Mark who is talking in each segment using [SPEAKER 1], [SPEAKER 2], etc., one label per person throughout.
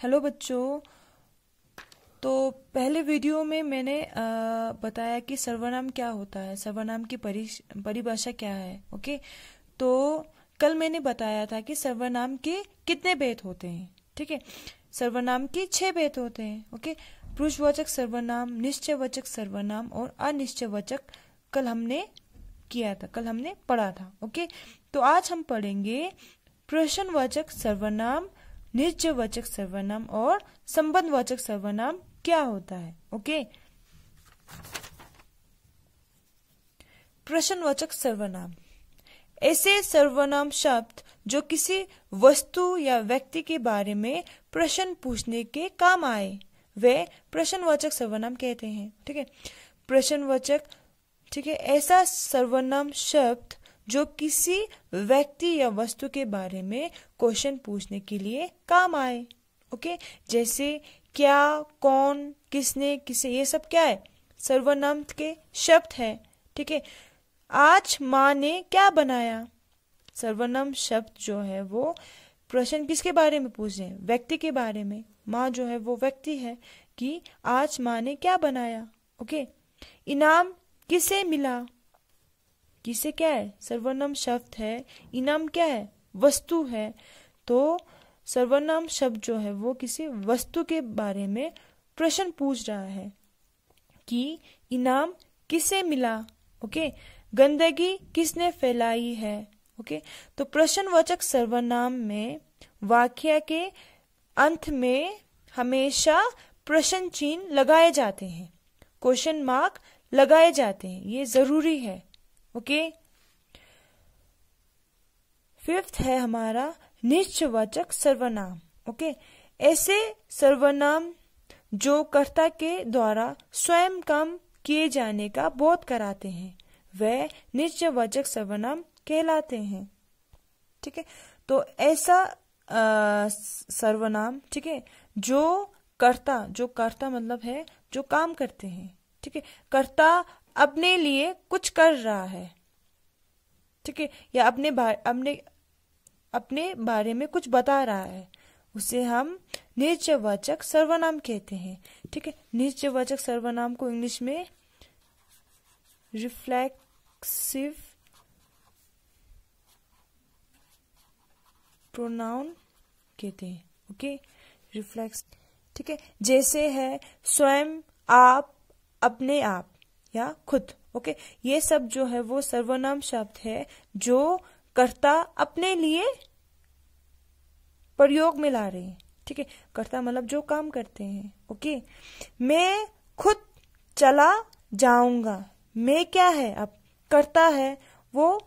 [SPEAKER 1] Hello बच्चों। तो पहले वीडियो में मैंने बताया कि सर्वनाम क्या होता है, सर्वनाम की परिभाषा क्या है। ओके, तो कल मैंने बताया था कि सर्वनाम के कितने भेद होते हैं। ठीक है, सर्वनाम के 6 भेद होते हैं। ओके, पुरुषवाचक सर्वनाम, निश्चयवाचक सर्वनाम और अनिश्चयवाचक कल हमने किया था, कल हमने पढ़ा था। ओके, तो आज हम पढ़ेंगे प्रश्नवाचक सर्वनाम, निश्चयवाचक सर्वनाम और संबंधवाचक सर्वनाम क्या होता है। ओके, प्रश्नवाचक सर्वनाम ऐसे सर्वनाम शब्द जो किसी वस्तु या व्यक्ति के बारे में प्रश्न पूछने के काम आए, वे प्रश्नवाचक सर्वनाम कहते हैं। ठीक है, प्रश्नवाचक, ठीक है, ऐसा सर्वनाम शब्द जो किसी व्यक्ति या वस्तु के बारे में क्वेश्चन पूछने के लिए काम आए। ओके, जैसे क्या, कौन, किसने, किसे, ये सब क्या है, सर्वनाम के शब्द है। ठीक है, आज माँ ने क्या बनाया, सर्वनाम शब्द जो है वो प्रश्न किसके बारे में पूछ रहे हैं, व्यक्ति के बारे में। माँ जो है वो व्यक्ति है कि आज माँ ने क्या बनाया। ओके, इनाम किसे मिला, किसे क्या है, सर्वनाम शब्द है। इनाम क्या है, वस्तु है। तो सर्वनाम शब्द जो है वो किसी वस्तु के बारे में प्रश्न पूछ रहा है कि इनाम किसे मिला। ओके, गंदगी किसने फैलाई है। ओके, तो प्रश्नवाचक सर्वनाम में वाक्य के अंत में हमेशा प्रश्न चिन्ह लगाए जाते हैं, क्वेश्चन मार्क लगाए जाते हैं, ये जरूरी है। ओके, फिफ्थ है हमारा निश्चयवाचक सर्वनाम। ओके, ऐसे सर्वनाम जो कर्ता के द्वारा स्वयं काम किए जाने का बोध कराते हैं, वे निश्चयवाचक सर्वनाम कहलाते हैं। ठीक है, तो ऐसा सर्वनाम, ठीक है, जो कर्ता मतलब है जो काम करते हैं। ठीक है, कर्ता अपने लिए कुछ कर रहा है, ठीक है, या अपने बारे में कुछ बता रहा है, उसे हम निश्चयवाचक सर्वनाम कहते हैं। ठीक है, निश्चयवाचक सर्वनाम को इंग्लिश में रिफ्लेक्सिव प्रोनाउन कहते हैं। ओके, रिफ्लेक्स, ठीक है, जैसे है स्वयं, आप, अपने आप या खुद। ओके, ये सब जो है वो सर्वनाम शब्द है जो कर्ता अपने लिए प्रयोग में ला रहे हैं। ठीक है, कर्ता मतलब जो काम करते हैं। ओके, मैं खुद चला जाऊंगा, मैं क्या है, अब कर्ता है, वो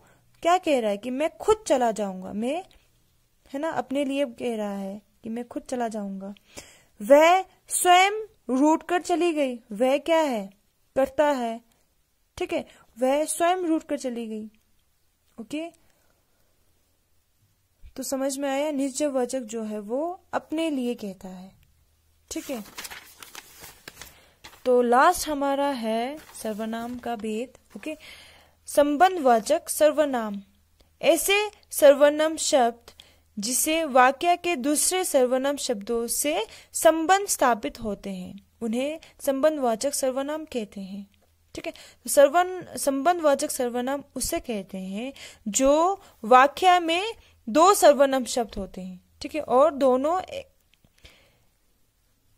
[SPEAKER 1] क्या कह रहा है कि मैं खुद चला जाऊंगा, मैं है ना, अपने लिए कह रहा है कि मैं खुद चला जाऊंगा। वह स्वयं रूठ कर चली गई, वह क्या है, करता है। ठीक है, वह स्वयं रूठ कर चली गई। ओके, तो समझ में आया, निश्चयवाचक जो है वो अपने लिए कहता है। ठीक है, तो लास्ट हमारा है सर्वनाम का भेद। ओके, संबंधवाचक सर्वनाम ऐसे सर्वनाम शब्द जिसे वाक्य के दूसरे सर्वनाम शब्दों से संबंध स्थापित होते हैं, उन्हें संबंधवाचक सर्वनाम कहते हैं। ठीक है, तो संबंधवाचक सर्वनाम उसे कहते हैं जो वाक्य में दो सर्वनाम शब्द होते हैं, ठीक है, और दोनों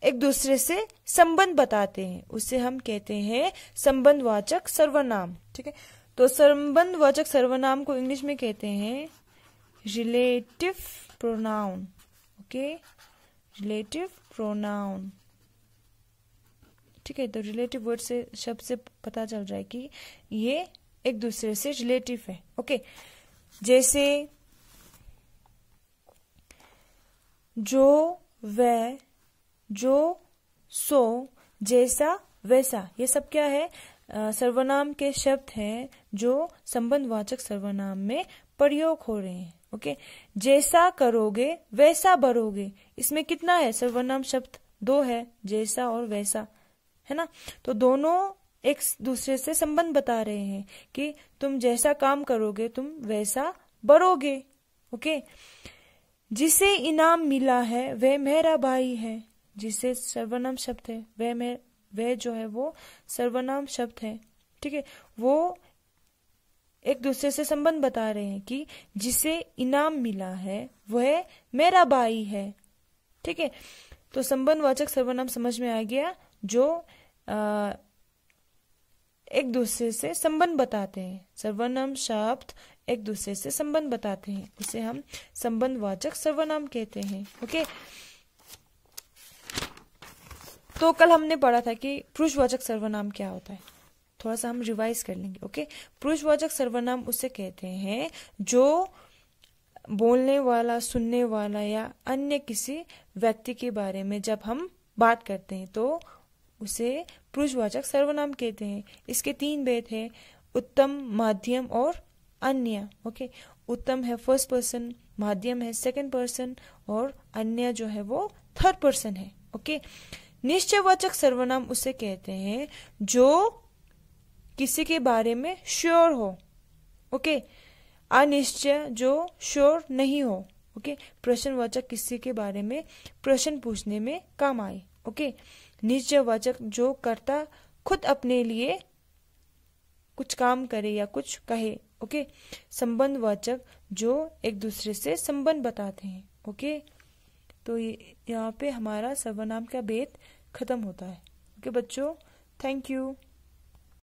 [SPEAKER 1] एक दूसरे से संबंध बताते हैं, उसे हम कहते हैं संबंधवाचक सर्वनाम। ठीक है, तो संबंधवाचक सर्वनाम को इंग्लिश में कहते हैं relative pronoun. Okay, relative pronoun. ठीक है, तो रिलेटिव वर्ड से शब्द से पता चल रहा है कि ये एक दूसरे से रिलेटिव है। ओके, जैसे जो, वह, जो, सो, जैसा, वैसा, ये सब क्या है, सर्वनाम के शब्द हैं जो संबंधवाचक सर्वनाम में प्रयोग हो रहे हैं। ओके, जैसा करोगे वैसा भरोगे, इसमें कितना है, सर्वनाम शब्द 2 है, जैसा और वैसा, है ना। तो दोनों एक दूसरे से संबंध बता रहे हैं कि तुम जैसा काम करोगे तुम वैसा भरोगे। ओके, जिसे इनाम मिला है वह मेरा भाई है। जिसे सर्वनाम शब्द है, वह जो है वो सर्वनाम शब्द है। ठीक है, वो एक दूसरे से संबंध बता रहे हैं कि जिसे इनाम मिला है वह मेरा भाई है। ठीक है, तो संबंधवाचक सर्वनाम समझ में आ गया, जो एक दूसरे से संबंध बताते हैं। सर्वनाम शब्द एक दूसरे से संबंध बताते हैं, उसे हम संबंधवाचक सर्वनाम कहते हैं। ओके, तो कल हमने पढ़ा था कि पुरुषवाचक सर्वनाम क्या होता है, थोड़ा सा हम रिवाइज कर लेंगे। ओके, पुरुषवाचक सर्वनाम उसे कहते हैं जो बोलने वाला, सुनने वाला या अन्य किसी व्यक्ति के बारे में जब हम बात करते हैं तो उसे पुरुषवाचक सर्वनाम कहते हैं। इसके 3 भेद हैं, उत्तम, माध्यम और अन्य। ओके, उत्तम है फर्स्ट पर्सन, माध्यम है सेकंड पर्सन और अन्य जो है वो थर्ड पर्सन है। ओके, निश्चयवाचक सर्वनाम उसे कहते हैं जो किसी के बारे में श्योर हो। ओके, अनिश्चय जो श्योर नहीं हो। ओके, प्रश्नवाचक किसी के बारे में प्रश्न पूछने में काम आए। ओके, निश्चयवाचक जो कर्ता खुद अपने लिए कुछ काम करे या कुछ कहे। ओके, संबंधवाचक जो एक दूसरे से संबंध बताते हैं। ओके, तो यहाँ पे हमारा सर्वनाम का भेद खत्म होता है। ओके बच्चों, थैंक यू।